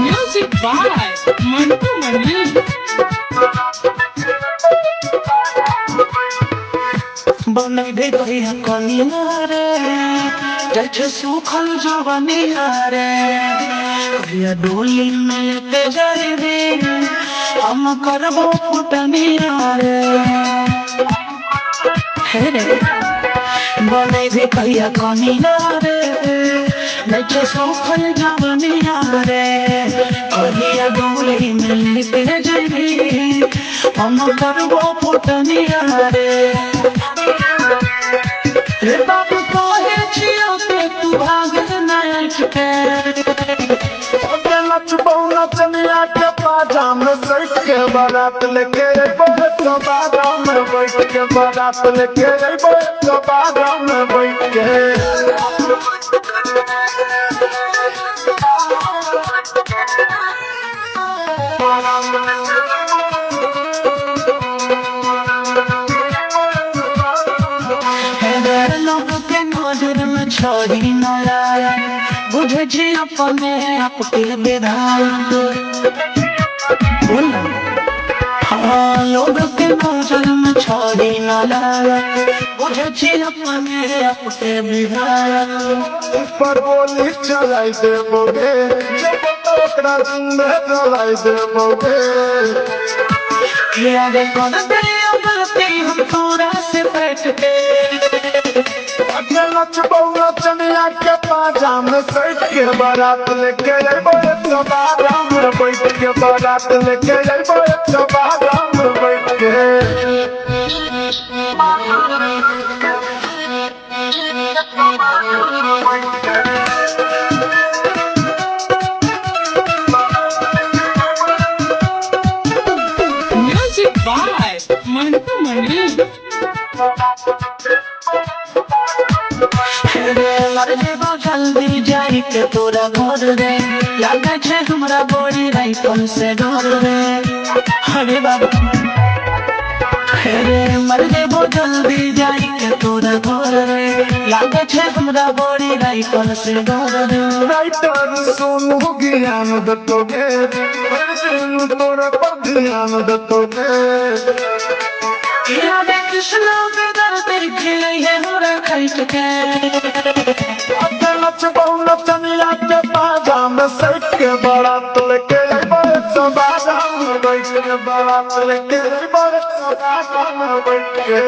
Music by Mantu Mani. बनई दे कहिया कनिया रे जैसे सूखल जवनिया रे कहिया डोली में लेके जाई रे हम करबो फुटनिया रे हे रे बनई दे कहिया कनिया रे जैसे सूखल जवनिया रे कहिया डोली में लेके जाई रे हम करबो फुटनिया रे रे बाबू कहे छियो के तू भागल नहीं छुटे ओके नचबो नचनिया के पाजाम सट के बारात लेके अइबो तो बादाम में बैठ के बारात लेके अइबो तो बादाम में बैठ के हेरे लोग के नजर में छोड़ी न लाया बुझे छी अपने आप के विधान बोल हाँ लोग के नजर में छोड़ी न लाया बुझे छी अपने आप के विधान पर बोली चलाई देबोगे जब तो ओकरा जिंदे चलाई देबोगे किया देखो न तेरी गलती हम थोड़ा से बैठ के ओके नचबो नचनिया के पाजाम सट के बारात लेके अइबो तो बादाम में बैठ के बारात लेके अइबो तो बादाम में बैठ के Music by Mantu Mani. रे मर जेबो जल्दी जाई के तोरा घर रे लागे छे हमरा बड़ी राइफल से डर रे अरे बाबा रे मर जेबो जल्दी जाई के तोरा घर रे लागे छे हमरा बड़ी राइफल से डर रे राइटर सोनू ज्ञान दत्तोगे दिन तोरा पर ध्यान दत्तोगे किया देख श्लोक दर्द खिले है हमरा खैट के अते नचबो नचनिया के पाजाम सट के बारात लेके अइबो तो बादाम में बैठ के बारात लेके अइबो तो बादाम में बैठ के